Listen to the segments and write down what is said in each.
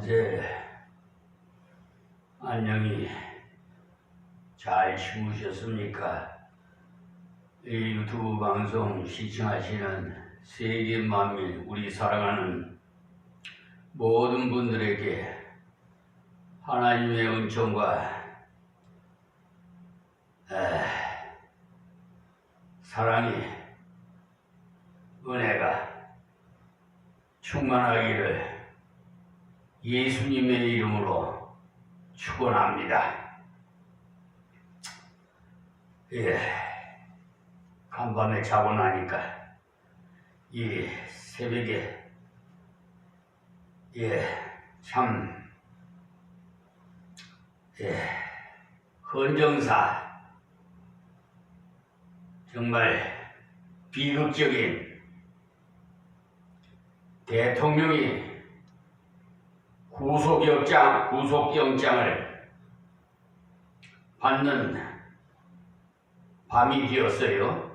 어제 안녕히 잘 주무셨습니까? 이 유튜브 방송 시청하시는 세계 만민, 우리 사랑하는 모든 분들에게 하나님의 은총과 사랑이, 은혜가 충만하기를 예수님의 이름으로 축원합니다. 간밤에 자고 나니까 이 새벽에 참 헌정사 정말 비극적인 대통령이 구속영장을 받는 밤이 되었어요.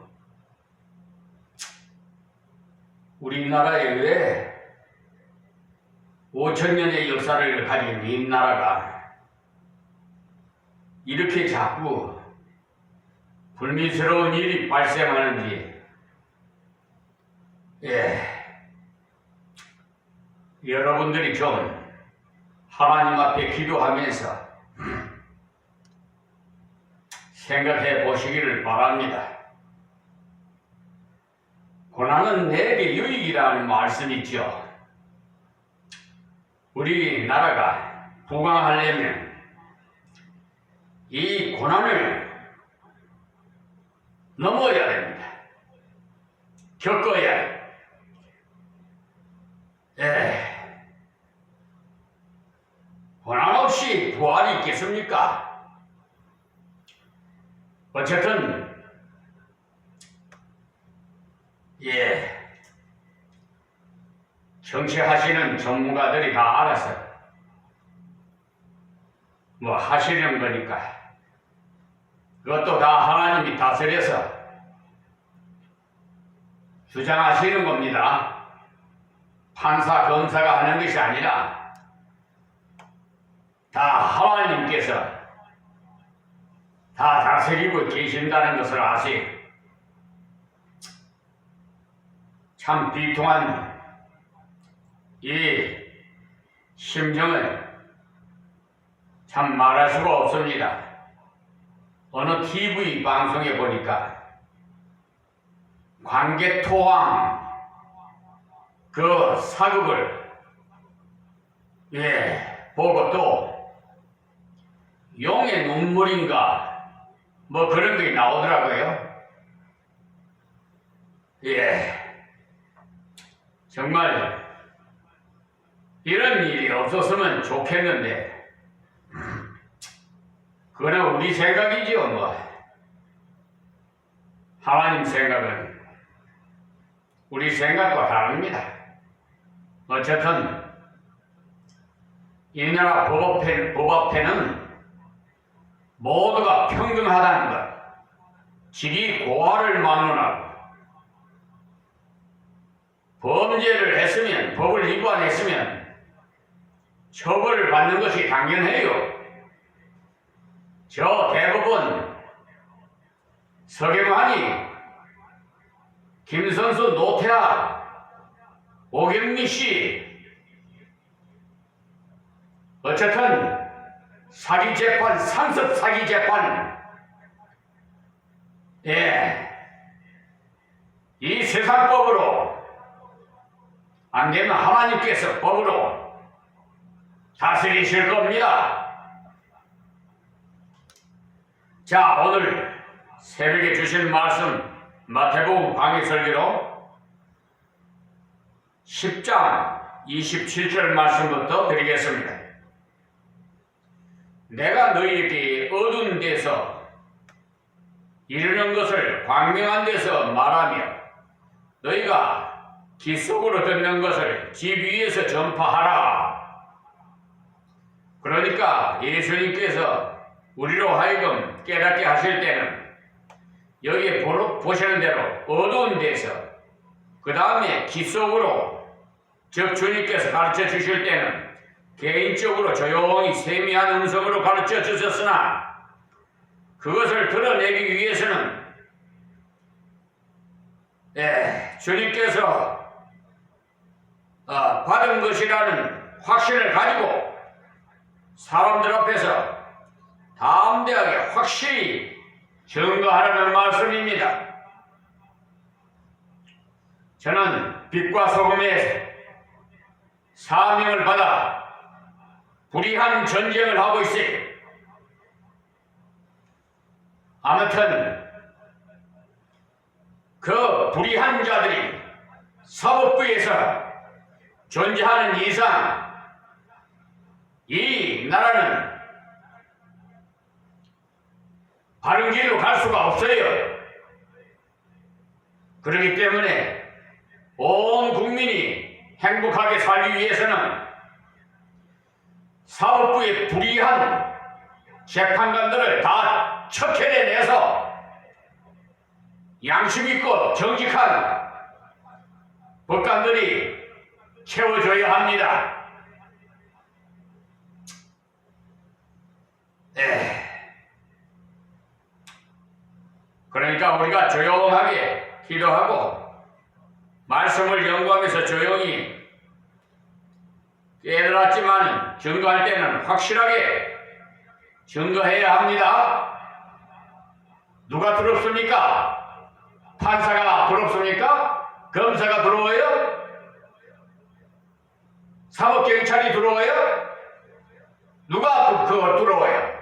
우리나라에 왜 5천년의 역사를 가진 이 나라가 이렇게 자꾸 불미스러운 일이 발생하는지 여러분들이 좀 하나님 앞에 기도하면서 생각해 보시기를 바랍니다. 고난은 내게 유익이라는 말씀이 있죠. 우리나라가 부강하려면 이 고난을 넘어야 됩니다. 겪어야 해요. 고난 없이 부활이 있겠습니까? 어쨌든 정치하시는 전문가들이 다 알아서 뭐 하시는 거니까 그것도 다 하나님이 다스려서 주장하시는 겁니다. 판사, 검사가 하는 것이 아니라 다 하나님께서 다 다스리고 계신다는 것을 아세요. 참 비통한 이 심정을 참 말할 수가 없습니다. 어느 TV 방송에 보니까 광개토왕 그 사극을 보고 또 용의 눈물인가 뭐 그런 게 나오더라고요. 정말 이런 일이 없었으면 좋겠는데 그건 우리 생각이지요. 뭐 하나님 생각은 우리 생각과 다릅니다. 어쨌든 이 나라 법 앞에는 모두가 평등하다는 것, 직위 고하를 막론하고 범죄를 했으면, 법을 위반했으면 처벌을 받는 것이 당연해요. 저 대법원 서경환이 김선수, 노태하, 오경미 씨 어쨌든 사기재판, 상습 사기재판 이 세상법으로 안 되면 하나님께서 법으로 다스리실 겁니다. 자, 오늘 새벽에 주신 말씀 마태복음 강해설교로 10장 27절 말씀부터 드리겠습니다. 내가 너희에게 어두운 데서 이르는 것을 광명한 데서 말하며 너희가 기 속으로 듣는 것을 집 위에서 전파하라. 그러니까 예수님께서 우리로 하여금 깨닫게 하실 때는 여기에 보시는 대로 어두운 데서, 그 다음에 기 속으로, 즉 주님께서 가르쳐 주실 때는 개인적으로 조용히 세미한 음성으로 가르쳐 주셨으나 그것을 드러내기 위해서는 주님께서 받은 것이라는 확신을 가지고 사람들 앞에서 담대하게 확실히 증거하라는 말씀입니다. 저는 빛과 소금의 사명을 받아 불의한 전쟁을 하고 있어요. 아무튼 그 불의한 자들이 사법부에서 존재하는 이상 이 나라는 바른 길로 갈 수가 없어요. 그렇기 때문에 온 국민이 행복하게 살기 위해서는 사법부의 불의한 재판관들을 다 척해내서 양심 있고 정직한 법관들이 채워줘야 합니다. 그러니까 우리가 조용하게 기도하고 말씀을 연구하면서 조용히 깨달았지만 증거할 때는 확실하게 증거해야 합니다. 누가 두렵습니까? 판사가 두렵습니까? 검사가 두려워요? 사법경찰이 두려워요? 누가 그걸 두려워요?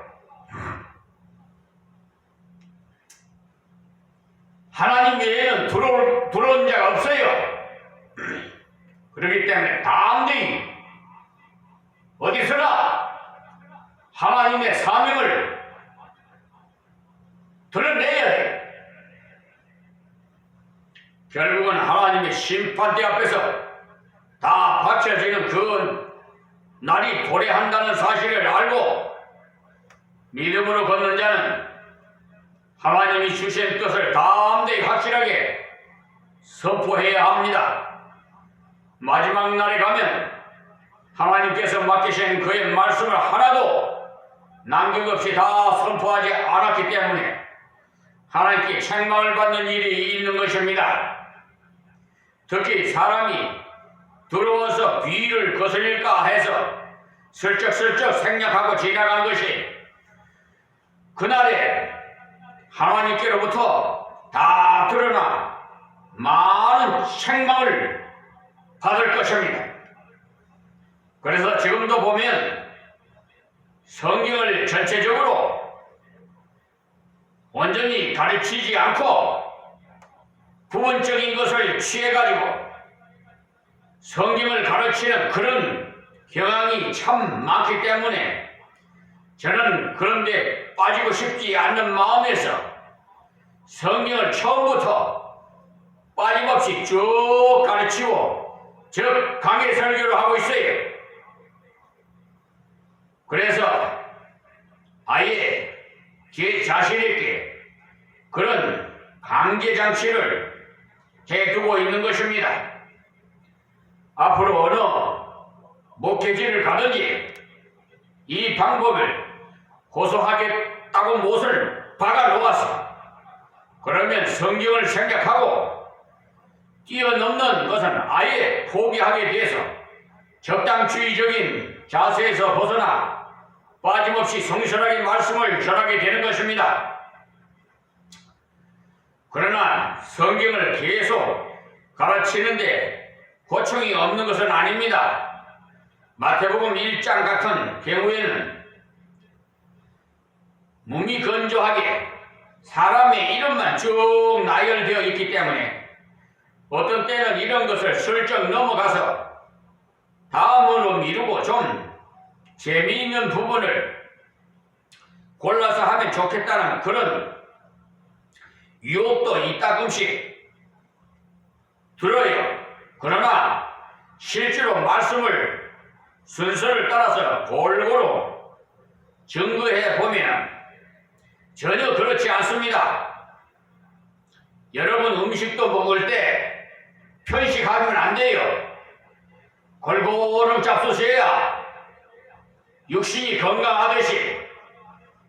하나님 외에는 두려운 자가 없어요. 그렇기 때문에 담대히 어디서나 하나님의 사명을 드러내야 돼. 결국은 하나님의 심판대 앞에서 다 바쳐지는 그 날이 도래한다는 사실을 알고 믿음으로 걷는 자는 하나님이 주신 뜻을 담대히 확실하게 선포해야 합니다. 마지막 날에 가면 하나님께서 맡기신 그의 말씀을 하나도 남김없이 다 선포하지 않았기 때문에 하나님께 책망을 받는 일이 있는 것입니다. 특히 사람이 두려워서 비위를 거슬릴까 해서 슬쩍슬쩍 생략하고 지나간 것이 그날에 하나님께로부터 다 드러나 많은 책망을 받을 것입니다. 그래서 지금도 보면 성경을 전체적으로 온전히 가르치지 않고 부분적인 것을 취해가지고 성경을 가르치는 그런 경향이 참 많기 때문에 저는 그런데 빠지고 싶지 않는 마음에서 성경을 처음부터 빠짐없이 쭉 가르치고 즉 강의 설교를 하고 있어요. 그래서 아예 제 자신에게 그런 강제장치를 해두고 있는 것입니다. 앞으로 어느 목회지를 가든지 이 방법을 고소하겠다고 못을 박아놓았어. 그러면 성경을 생각하고 뛰어넘는 것은 아예 포기하게 돼서 적당주의적인 자세에서 벗어나 빠짐없이 성실하게 말씀을 전하게 되는 것입니다. 그러나 성경을 계속 가르치는데 고충이 없는 것은 아닙니다. 마태복음 1장 같은 경우에는 몸이 건조하게 사람의 이름만 쭉 나열되어 있기 때문에 어떤 때는 이런 것을 슬쩍 넘어가서 다음으로 미루고 좀 재미있는 부분을 골라서 하면 좋겠다는 그런 유혹도 이따금씩 들어요. 그러나 실제로 말씀을 순서를 따라서 골고루 증거해 보면 전혀 그렇지 않습니다. 여러분 음식도 먹을 때 편식하면 안 돼요. 골고루 잡수셔야 육신이 건강하듯이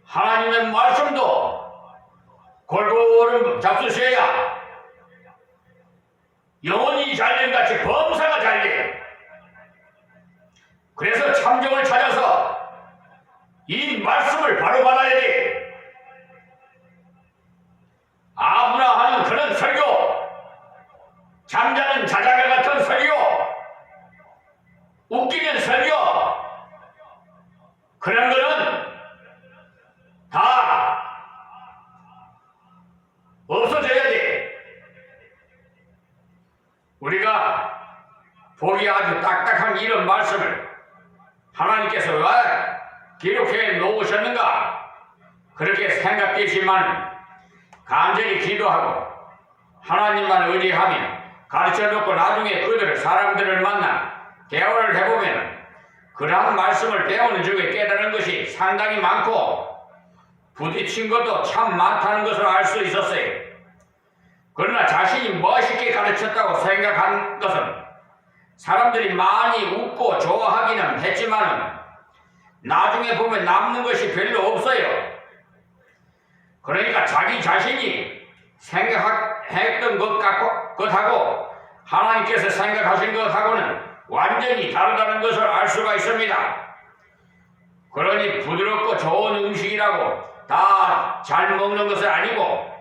하나님의 말씀도 골고루 잡수셔야 영혼이 잘된 같이 범사가 잘돼요. 그래서 참정을 찾아서 이 말씀을 바로 받아야 돼. 아무나 하는 그런 설교, 잠자는 자장가 같은 설교, 웃기는 설교, 그런 거는 다 없어져야 돼. 우리가 보기 아주 딱딱한 이런 말씀을 하나님께서 왜 기록해 놓으셨는가? 그렇게 생각되지만 간절히 기도하고 하나님만 의지하면 가르쳐 놓고 나중에 사람들을 만나 대화를 해보면 그러한 말씀을 배우는 중에 깨달은 것이 상당히 많고 부딪힌 것도 참 많다는 것을 알 수 있었어요. 그러나 자신이 멋있게 가르쳤다고 생각한 것은 사람들이 많이 웃고 좋아하기는 했지만 나중에 보면 남는 것이 별로 없어요. 그러니까 자기 자신이 생각했던 것하고 하나님께서 생각하신 것하고는 완전히 다르다는 것을 알 수가 있습니다. 그러니 부드럽고 좋은 음식이라고 다 잘 먹는 것은 아니고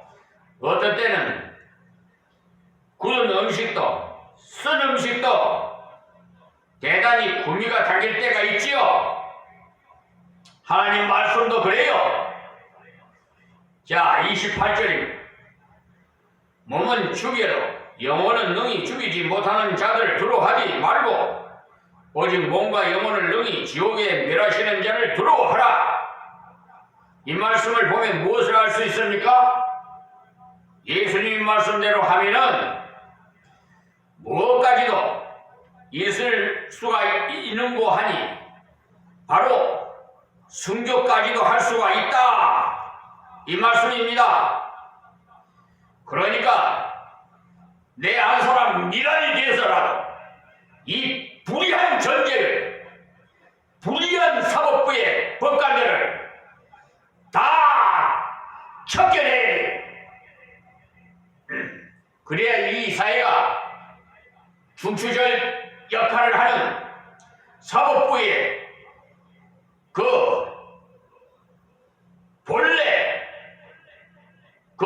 어떤 때는 굳은 음식도 쓴 음식도 대단히 구미가 당길 때가 있지요. 하나님 말씀도 그래요. 자, 28절입니다. 몸은 죽여도 영혼은 능히 죽이지 못하는 자들을 두려워하지 말고 오직 몸과 영혼을 능히 지옥에 멸하시는 자를 두려워하라. 이 말씀을 보면 무엇을 알 수 있습니까? 예수님 말씀대로 하면은 무엇까지도 있을 수가 있는고 하니 바로 순교까지도 할 수가 있다. 이 말씀입니다. 그러니까 내 한 사람 미란이 돼서라도 이 불의한 전제를, 불의한 사법부의 법관들을 다 척결해야 돼. 그래야 이 사회가 중추절 역할을 하는 사법부의 그 본래 그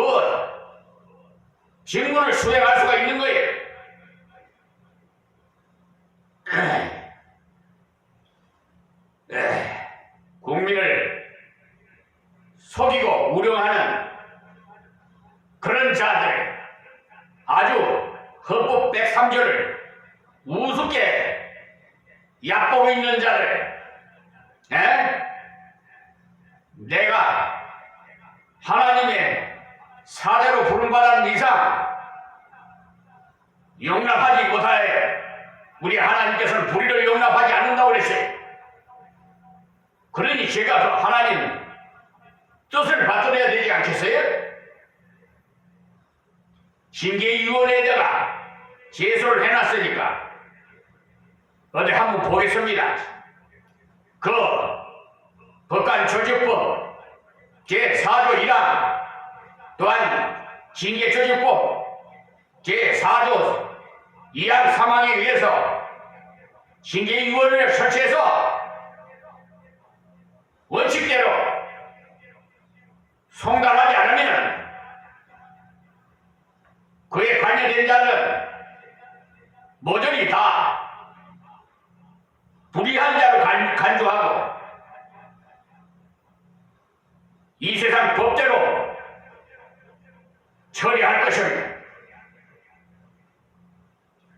직무를 수행할 수가 있는 거예요. 국민을 속이고 우롱하는 그런 자들, 아주 헌법 103조를 우습게 얕보고 있는 자들, 내가 하나님의 사자로 부름받은 이상 용납하지 못하여 우리 하나님께서는 불의를 용납하지 않는다고 그랬어요. 그러니 제가 그 하나님 뜻을 받들어야 되지 않겠어요? 징계위원회에다가 제소를 해놨으니까 어디 한번 보겠습니다. 그 법관조직법 제4조 1항 또한 징계조직법 제4조 2항 3항에 의해서 징계위원회를 설치해서 원칙대로 송달하지 않으면 그에 관여된 자는 모조리 다 불의한 자로 간주하고 이 세상 법대로 처리할 것입니다.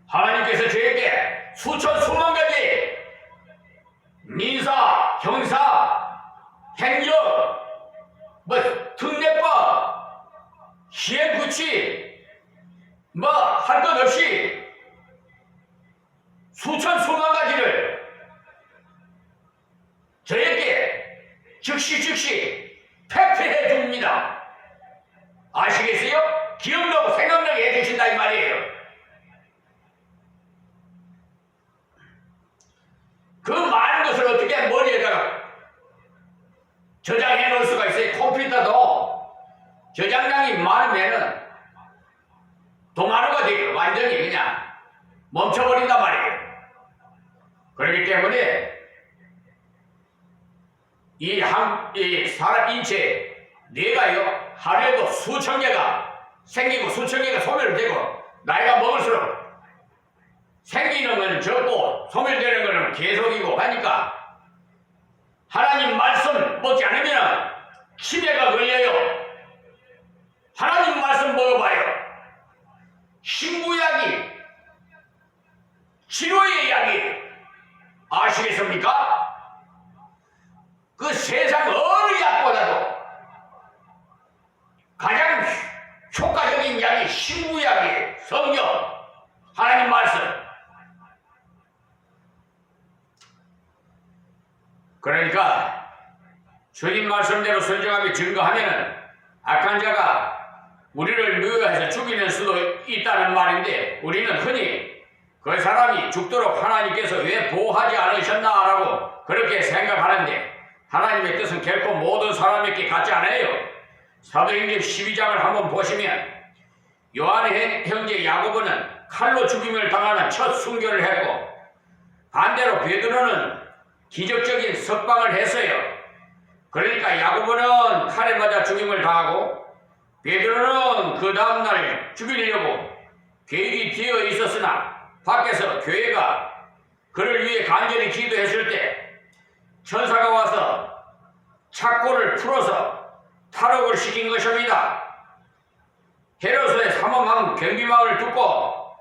하나님께서 저에게 수천 수만 가지 민사, 형사, 행정, 특례법, 시행구치 할 것 없이 수천 수만 가지를 저에게 즉시 팩트해 줍니다. 아시겠어요? 기억나고 생각나게 해주신다 이 말이에요. 그 많은 것을 어떻게 머리에다가 저장해 놓을 수가 있어요. 컴퓨터도 저장량이 많으면은 도마루가 되고 완전히 그냥 멈춰버린단 말이에요. 그렇기 때문에 이 사람 인체 뇌가요 하루에도 수천 개가 생기고 수천 개가 소멸되고 나이가 먹을수록 생기는 거는 적고 소멸되는 거는 계속이고 하니까 하나님 말씀 먹지 않으면 치매가 걸려요. 하나님 말씀 먹어봐요. 신구약이 치료의 약이 아시겠습니까? 그 세상 어느 약보다도 가장 효과적인 약이 신구약이에요. 성경, 하나님 말씀. 그러니까 주님 말씀대로 순종하며 증거하면은 악한 자가 우리를 미워해서 죽이는 수도 있다는 말인데, 우리는 흔히 그 사람이 죽도록 하나님께서 왜 보호하지 않으셨나라고 그렇게 생각하는데, 하나님의 뜻은 결코 모든 사람에게 같지 않아요. 사도행전 12장을 한번 보시면 요한의 형제 야고보는 칼로 죽임을 당하는 첫 순교를 했고, 반대로 베드로는 기적적인 석방을 했어요. 그러니까 야고보는 칼에 맞아 죽임을 당하고 베드로는 그 다음날 죽이려고 계획이 되어 있었으나 밖에서 교회가 그를 위해 간절히 기도했을 때 천사가 와서 착고를 풀어서 탈옥을 시킨 것입니다. 헤롯의 삼엄한 경비망을 듣고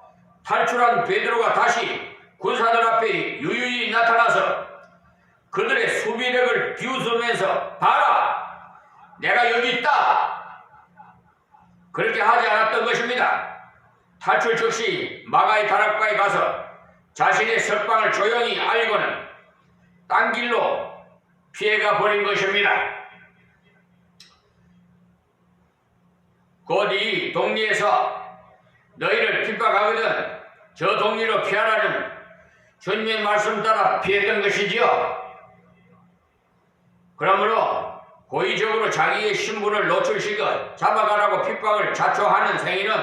탈출한 베드로가 다시 군사들 앞에 유유히 나타나서 그들의 수비력을 비웃으면서 봐라! 내가 여기 있다! 그렇게 하지 않았던 것입니다. 탈출 즉시 마가의 다락방에 가서 자신의 석방을 조용히 알고는 딴 길로 피해가 버린 것입니다. 곧 이 동리에서 너희를 핍박하거든 저 동리로 피하라는 주님의 말씀 따라 피했던 것이지요. 그러므로 고의적으로 자기의 신분을 노출시켜 잡아가라고 핍박을 자초하는 행위는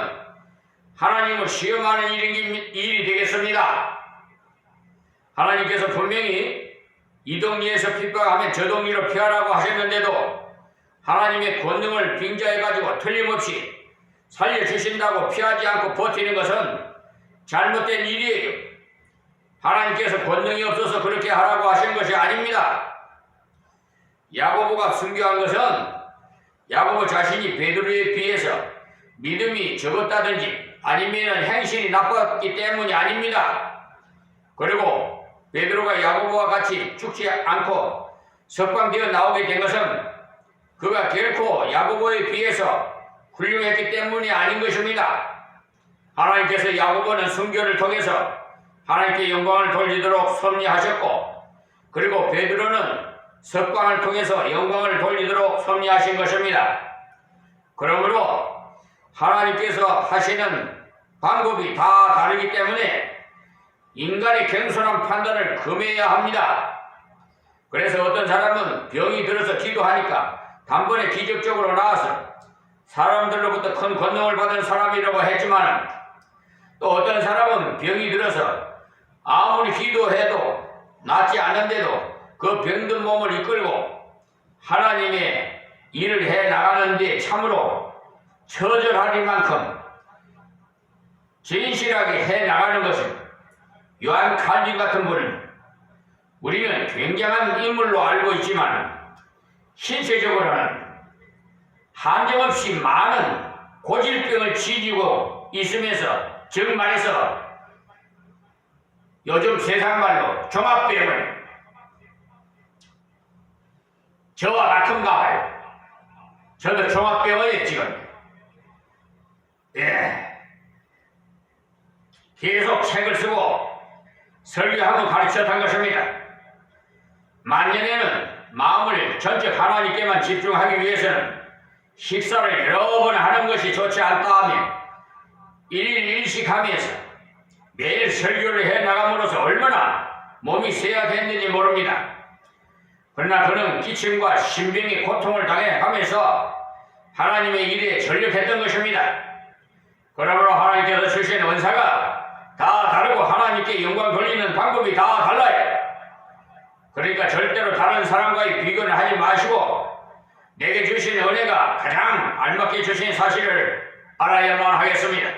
하나님을 시험하는 일이 되겠습니다. 하나님께서 분명히 이 동리에서 핍박하면 저 동리로 피하라고 하셨는데도 하나님의 권능을 빙자해가지고 틀림없이 살려주신다고 피하지 않고 버티는 것은 잘못된 일이에요. 하나님께서 권능이 없어서 그렇게 하라고 하신 것이 아닙니다. 야고보가 순교한 것은 야고보 자신이 베드로에 비해서 믿음이 적었다든지 아니면 행실이 나빴기 때문이 아닙니다. 그리고 베드로가 야고보와 같이 죽지 않고 석방되어 나오게 된 것은 그가 결코 야고보에 비해서 훌륭했기 때문이 아닌 것입니다. 하나님께서 야고보는 순교를 통해서 하나님께 영광을 돌리도록 섭리하셨고, 그리고 베드로는 석방을 통해서 영광을 돌리도록 섭리하신 것입니다. 그러므로 하나님께서 하시는 방법이 다 다르기 때문에 인간의 겸손한 판단을 금해야 합니다. 그래서 어떤 사람은 병이 들어서 기도하니까 단번에 기적적으로 나아서 사람들로부터 큰 권능을 받은 사람이라고 했지만, 또 어떤 사람은 병이 들어서 아무리 기도해도 낫지 않는데도 그 병든 몸을 이끌고 하나님의 일을 해 나가는데 참으로 처절하리만큼 진실하게 해 나가는 것은 요한 칼빈 같은 분은 우리는 굉장한 인물로 알고 있지만 신체적으로는 한정없이 많은 고질병을 지니고 있으면서, 즉 말해서 요즘 세상말로 종합병을 저와 같은가 봐요. 저도 종합병원에 지금 계속 책을 쓰고 설교하고 가르쳤던 것입니다. 만년에는 마음을 전적 하나님께만 집중하기 위해서는 식사를 여러 번 하는 것이 좋지 않다 하며 일일 일식하면서 매일 설교를 해 나감으로써 얼마나 몸이 쇠약했는지 모릅니다. 그러나 그는 기침과 신병의 고통을 당해가면서 하나님의 일에 전력했던 것입니다. 그러므로 하나님께서 주신 은사가 다 다르고 하나님께 영광 돌리는 방법이 다 달라요. 그러니까 절대로 다른 사람과의 비교는 하지 마시고 내게 주신 은혜가 가장 알맞게 주신 사실을 알아야만 하겠습니다.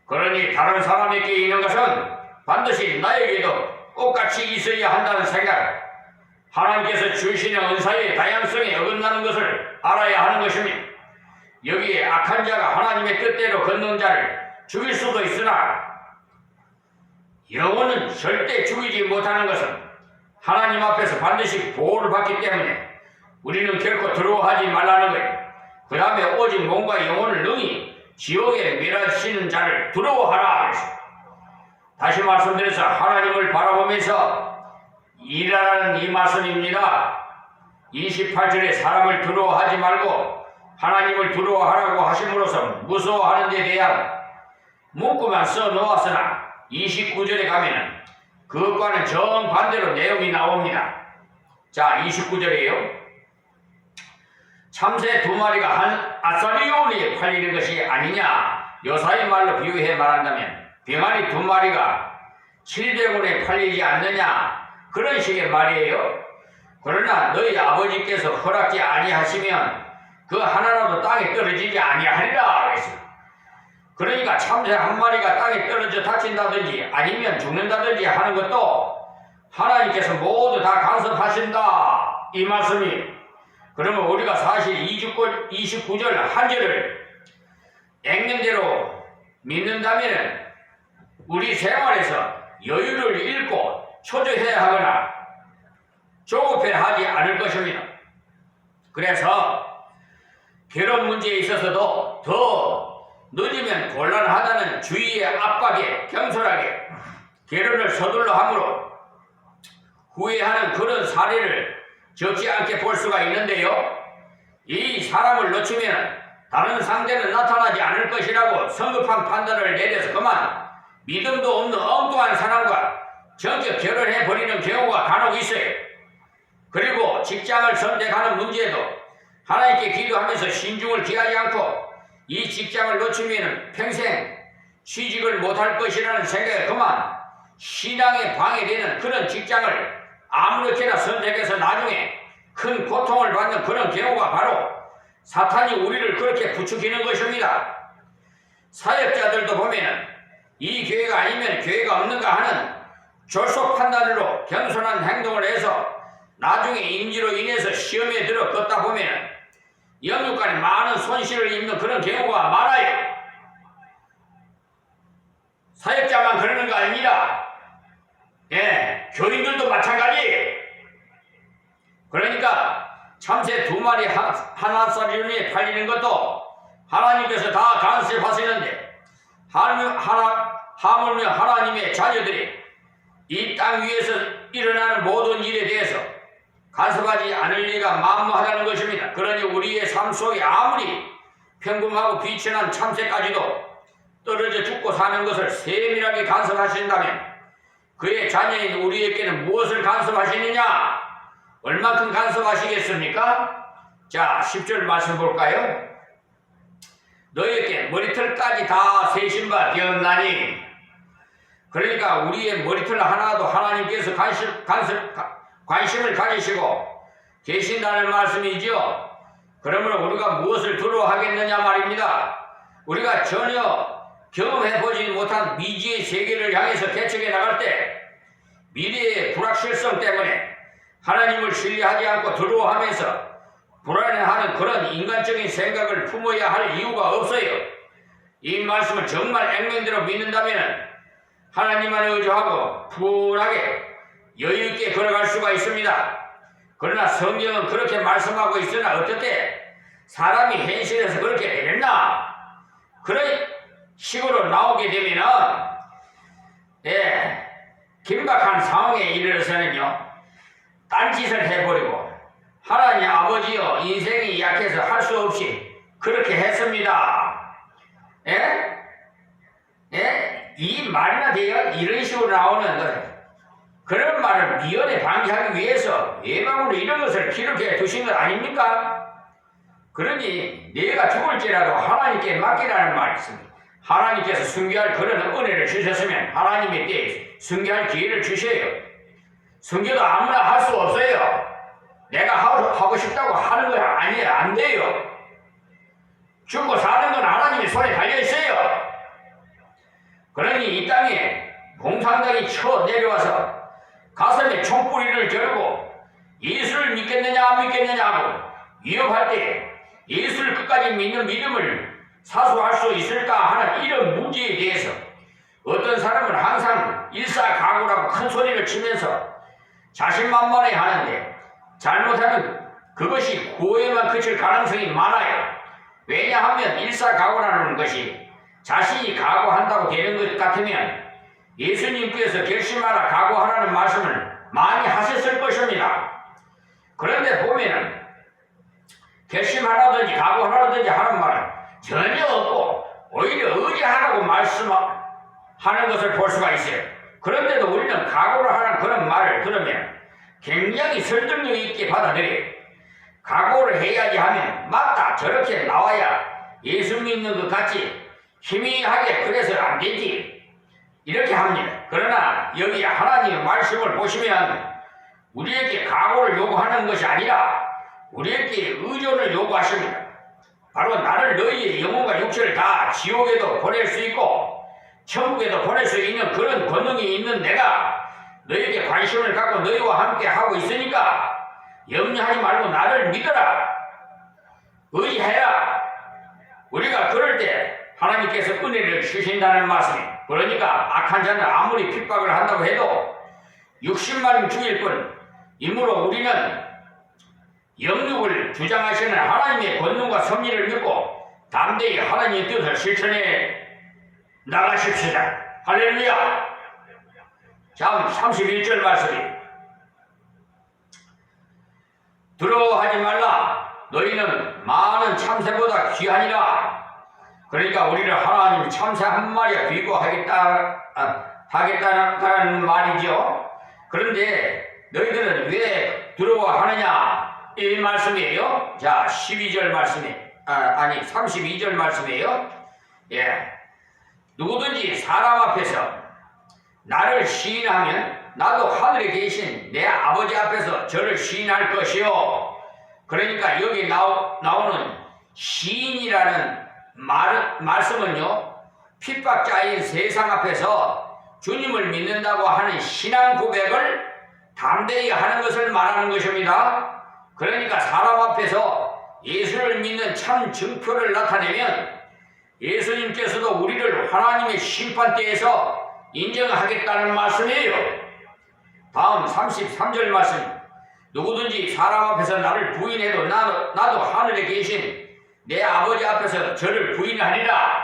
그러니 다른 사람에게 있는 것은 반드시 나에게도 똑같이 있어야 한다는 생각, 하나님께서 주시는 은사의 다양성에 어긋나는 것을 알아야 하는 것입니다. 여기에 악한 자가 하나님의 뜻대로 걷는 자를 죽일 수도 있으나 영혼은 절대 죽이지 못하는 것은 하나님 앞에서 반드시 보호를 받기 때문에 우리는 결코 두려워하지 말라는 거예요. 그 다음에 오직 몸과 영혼을 능히 지옥에 멸하시는 자를 두려워하라. 다시 말씀드려서 하나님을 바라보면서 일하라는 이 말씀입니다. 28절에 사람을 두려워하지 말고 하나님을 두려워하라고 하심으로써 무서워하는 데 대한 문구만 써놓았으나 29절에 가면은 그것과는 정반대로 내용이 나옵니다. 자, 29절이에요. 참새 두 마리가 한 아사리온에 팔리는 것이 아니냐. 요사의 말로 비유해 말한다면 병아리 두 마리가 700원에 팔리지 않느냐. 그런 식의 말이에요. 그러나 너희 아버지께서 허락지 아니하시면 그 하나라도 땅에 떨어지지 아니하리라 그랬어요. 그러니까 참새 한 마리가 땅에 떨어져 다친다든지 아니면 죽는다든지 하는 것도 하나님께서 모두 다 간섭하신다 이 말씀이. 그러면 우리가 사실 29절 한 절을 액면대로 믿는다면 우리 생활에서 여유를 잃고 초조해야 하거나 조급해하지 않을 것입니다. 그래서 결혼 문제에 있어서도 더 늦으면 곤란하다는 주위의 압박에 경솔하게 결혼을 서둘러 함으로 후회하는 그런 사례를 적지 않게 볼 수가 있는데요. 이 사람을 놓치면 다른 상대는 나타나지 않을 것이라고 성급한 판단을 내려서 그만 믿음도 없는 엉뚱한 사람과 전격 결혼해버리는 경우가 간혹 있어요. 그리고 직장을 선택하는 문제도 하나님께 기도하면서 신중을 기하지 않고 이 직장을 놓치면 평생 취직을 못할 것이라는 생각에 그만 신앙에 방해되는 그런 직장을 아무렇게나 선택해서 나중에 큰 고통을 받는 그런 경우가 바로 사탄이 우리를 그렇게 부추기는 것입니다. 사역자들도 보면은 이 교회가 아니면 교회가 없는가 하는 졸속 판단으로 겸손한 행동을 해서 나중에 인지로 인해서 시험에 들어 걷다 보면 영육간에 많은 손실을 입는 그런 경우가 많아요. 사역자만 그러는 거 아닙니다. 예, 교인들도 마찬가지. 그러니까 참새 두 마리 하나짜리에 팔리는 것도 하나님께서 다 간섭하시는데 하물며 하나님의 자녀들이 이 땅 위에서 일어나는 모든 일에 대해서 간섭하지 않을 리가 만무하다는 것입니다. 그러니 우리의 삶 속에 아무리 평범하고 비천한 참새까지도 떨어져 죽고 사는 것을 세밀하게 간섭하신다면 그의 자녀인 우리에게는 무엇을 간섭하시느냐? 얼만큼 간섭하시겠습니까? 자, 10절 말씀 볼까요? 너희에게 머리털까지 다 세신 바 되었나니. 그러니까 우리의 머리털 하나도 하나님께서 관심을 가지시고 계신다는 말씀이지요. 그러므로 우리가 무엇을 두려워하겠느냐 말입니다. 우리가 전혀 경험해보지 못한 미지의 세계를 향해서 개척해 나갈 때 미래의 불확실성 때문에 하나님을 신뢰하지 않고 두려워하면서 불안해하는 그런 인간적인 생각을 품어야 할 이유가 없어요. 이 말씀을 정말 액면대로 믿는다면 하나님만 의지하고 푸근하게 여유있게 걸어갈 수가 있습니다. 그러나 성경은 그렇게 말씀하고 있으나 어떻게 사람이 현실에서 그렇게 되겠나? 그런 식으로 나오게 되면은 긴박한 상황에 이르러서는요 딴짓을 해버리고 하나님 아버지여 인생이 약해서 할 수 없이 그렇게 했습니다. 이 말이나 돼요? 이런 식으로 나오는 거예요. 그런 말을 미연에 방지하기 위해서 예방으로 이런 것을 기록해 두신 것 아닙니까? 그러니 내가 죽을지라도 하나님께 맡기라는 말이 있습니다. 하나님께서 순교할 그런 은혜를 주셨으면 하나님의 때에 순교할 기회를 주셔요. 순교도 아무나 할 수 없어요. 내가 하고 싶다고 하는 건 아니에요. 안 돼요. 죽고 사는 건 하나님의 손에 달려있어요. 그러니 이 땅에 공산당이 쳐 내려와서 가슴에 총뿌리를 겨루고 예수를 믿겠느냐 안 믿겠느냐고 위협할 때 예수를 끝까지 믿는 믿음을 사수할 수 있을까 하는 이런 문제에 대해서 어떤 사람은 항상 일사각오라고 큰 소리를 치면서 자신만만해 하는데 잘못하면 그것이 고해만 그칠 가능성이 많아요. 왜냐하면 일사각오라는 것이 자신이 각오한다고 되는 것 같으면 예수님께서 결심하라 각오하라는 말씀을 많이 하셨을 것입니다. 그런데 보면은 결심하라든지 각오하라든지 하는 말은 전혀 없고 오히려 의지하라고 말씀하는 것을 볼 수가 있어요. 그런데도 우리는 각오를 하는 그런 말을 들으면 굉장히 설득력 있게 받아들여요. 각오를 해야지 하면 맞다 저렇게 나와야 예수 믿는 것 같이 희미하게 그래서 안 되지 이렇게 합니다. 그러나 여기 하나님의 말씀을 보시면 우리에게 각오를 요구하는 것이 아니라 우리에게 의존을 요구하십니다. 바로 나를 너희의 영혼과 육체를 다 지옥에도 보낼 수 있고 천국에도 보낼 수 있는 그런 권능이 있는 내가 너희에게 관심을 갖고 너희와 함께 하고 있으니까 염려하지 말고 나를 믿어라. 의지해라. 우리가 그럴 때 하나님께서 은혜를 주신다는 말씀이에요. 그러니까 악한 자는 아무리 핍박을 한다고 해도 60만 죽일 뿐 이므로 우리는 영육을 주장하시는 하나님의 권능과 섭리를 믿고 담대히 하나님의 뜻을 실천해 나가십시다. 할렐루야. 다음 31절 말씀이 두려워하지 말라. 너희는 많은 참새보다 귀하니라. 그러니까 우리를 하나님 참새 한 마리가 하겠다는 말이죠. 그런데 너희들은 왜 두려워하느냐 이 말씀이에요. 자 12절 말씀이 아니 32절 말씀이에요. 예, 누구든지 사람 앞에서 나를 시인하면 나도 하늘에 계신 내 아버지 앞에서 저를 시인할 것이요. 그러니까 여기 나오는 시인이라는 말씀은요 핍박자인 세상 앞에서 주님을 믿는다고 하는 신앙 고백을 담대히 하는 것을 말하는 것입니다. 그러니까 사람 앞에서 예수를 믿는 참 증표를 나타내면 예수님께서도 우리를 하나님의 심판대에서 인정하겠다는 말씀이에요. 다음 33절 말씀. 누구든지 사람 앞에서 나를 부인해도 나도 하늘에 계신 내 아버지 앞에서 저를 부인하리라.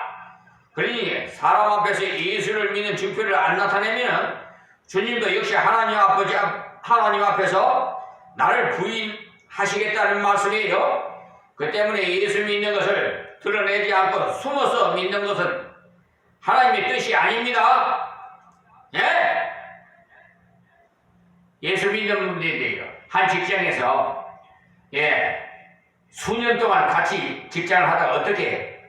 그러니 사람 앞에서 예수를 믿는 증표를 안 나타내면 주님도 역시 하나님 앞에서 나를 부인하시겠다는 말씀이에요. 그 때문에 예수 믿는 것을 드러내지 않고 숨어서 믿는 것은 하나님의 뜻이 아닙니다. 예? 예수 믿는 분들인데요. 한 직장에서 수년 동안 같이 직장을 하다가 어떻게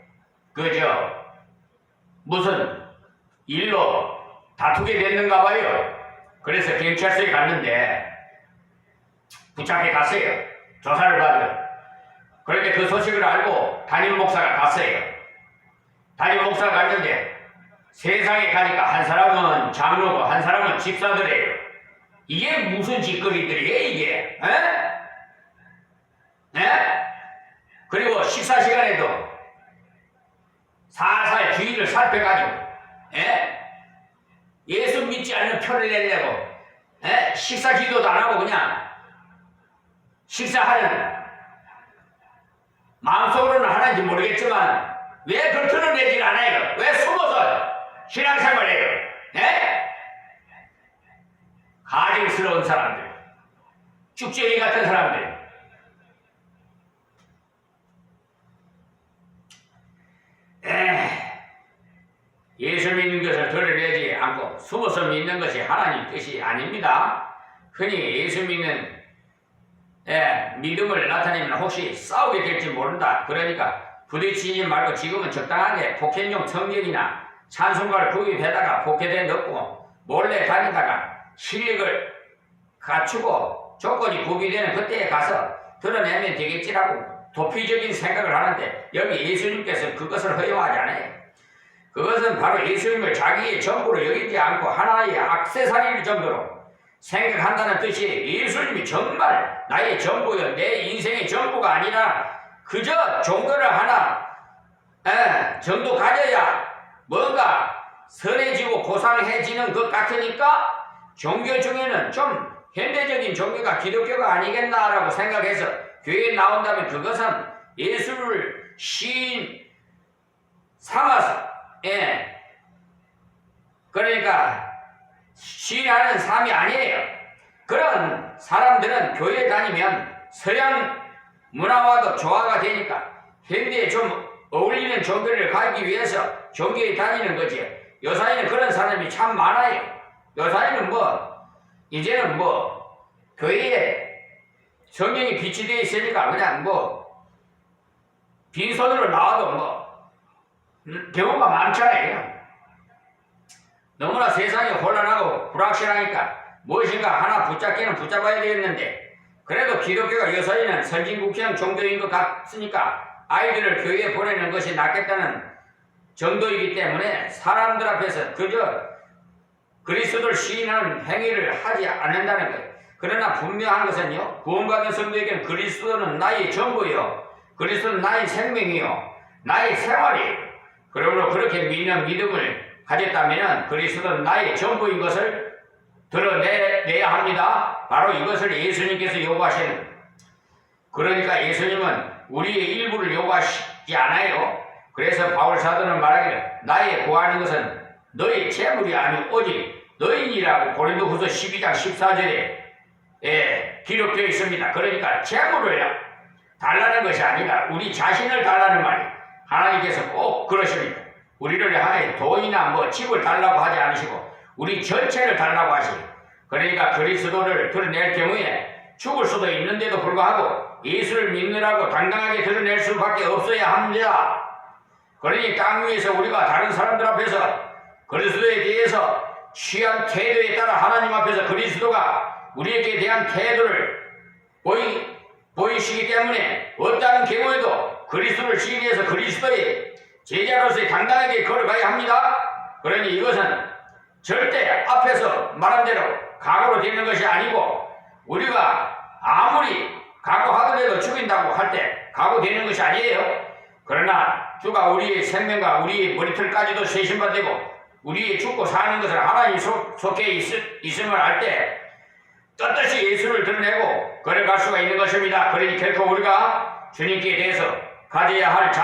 무슨 일로 다투게 됐는가 봐요. 그래서 경찰서에 갔는데 붙잡혀 갔어요. 조사를 받으러. 그런데 그 소식을 알고 담임 목사가 갔어요. 담임 목사가 갔는데 세상에 가니까 한 사람은 장로고 한 사람은 집사들이에요. 이게 무슨 짓거리들이에요 이게? 그리고 식사 시간에도 살살 주위를 살펴가지고 예수 믿지 않는 표를 내려고 식사 기도도 안 하고 그냥 식사하는 마음속으로는 하는지 모르겠지만 왜 겉으로 내질 않아요? 왜 숨어서 신앙생활을 해요? 가증스러운 사람들, 쭉쟁이 같은 사람들. 예수 믿는 것을 드러내지 않고 숨어서 믿는 것이 하나님 뜻이 아닙니다. 흔히 예수 믿는 믿음을 나타내면 혹시 싸우게 될지 모른다. 그러니까 부딪히지 말고 지금은 적당하게 폭행용 성경이나 찬송가를 구입해다가 포켓에 넣고 몰래 다니다가 실력을 갖추고 조건이 구비되는 그때에 가서 드러내면 되겠지라고 도피적인 생각을 하는데 여기 예수님께서 그것을 허용하지 않아요. 그것은 바로 예수님을 자기의 전부로 여기지 않고 하나의 액세서리일 정도로 생각한다는 뜻이 예수님이 정말 나의 전부요, 내 인생의 전부가 아니라 그저 종교를 하나 정도 가져야 뭔가 선해지고 고상해지는 것 같으니까 종교 중에는 좀 현대적인 종교가 기독교가 아니겠나라고 생각해서 교회에 나온다면 그것은 예수를 시인 삼아서 그러니까 시인하는 삶이 아니에요. 그런 사람들은 교회에 다니면 서양 문화와도 조화가 되니까 현대에 좀 어울리는 종교를 가기 위해서 종교에 다니는 거지. 요사이는 그런 사람이 참 많아요. 요사이는 이제는 교회에 성경이 빛이 되어 있으니까 그냥 빈손으로 나와도 경우가 많잖아요. 너무나 세상이 혼란하고 불확실하니까 무엇인가 하나 붙잡기는 붙잡아야 되겠는데 그래도 기독교가 요사이는 선진국형 종교인 것 같으니까 아이들을 교회에 보내는 것이 낫겠다는 정도이기 때문에 사람들 앞에서 그저 그리스도를 시인하는 행위를 하지 않는다는 거예요. 그러나 분명한 것은요, 구원받은 성도에게는 그리스도는 나의 전부요, 그리스도는 나의 생명이요, 나의 생활이에요. 그러므로 그렇게 믿는 믿음을 가졌다면 그리스도는 나의 전부인 것을 드러내야 합니다. 바로 이것을 예수님께서 요구하시는. 그러니까 예수님은 우리의 일부를 요구하시지 않아요. 그래서 바울 사도는 말하기를 나의 구하는 것은 너의 재물이 아니오 오직 너희니라고 고린도후서 12장 14절에 기록되어 있습니다. 그러니까 재물을 달라는 것이 아니라 우리 자신을 달라는 말이에요. 하나님께서 꼭 그러십니다. 우리를 향해 돈이나 집을 달라고 하지 않으시고 우리 전체를 달라고 하시고 그러니까 그리스도를 드러낼 경우에 죽을 수도 있는데도 불구하고 예수를 믿느라고 당당하게 드러낼 수밖에 없어야 합니다. 그러니 땅 위에서 우리가 다른 사람들 앞에서 그리스도에 대해서 취한 태도에 따라 하나님 앞에서 그리스도가 우리에게 대한 태도를 보이시기 때문에 어떠한 경우에도 그리스도를 시인해서 그리스도의 제자로서 당당하게 걸어가야 합니다. 그러니 이것은 절대 앞에서 말한 대로 각오로 되는 것이 아니고 우리가 아무리 각오하더라도 죽인다고 할 때 각오되는 것이 아니에요. 그러나 주가 우리의 생명과 우리의 머리털까지도 세신받되고 우리의 죽고 사는 것을 하나님 속해 있음을 알 때 떳떳이 예수를 드러내고 걸어갈 수가 있는 것입니다. 그러니 결코 우리가 주님께 대해서 가져야 할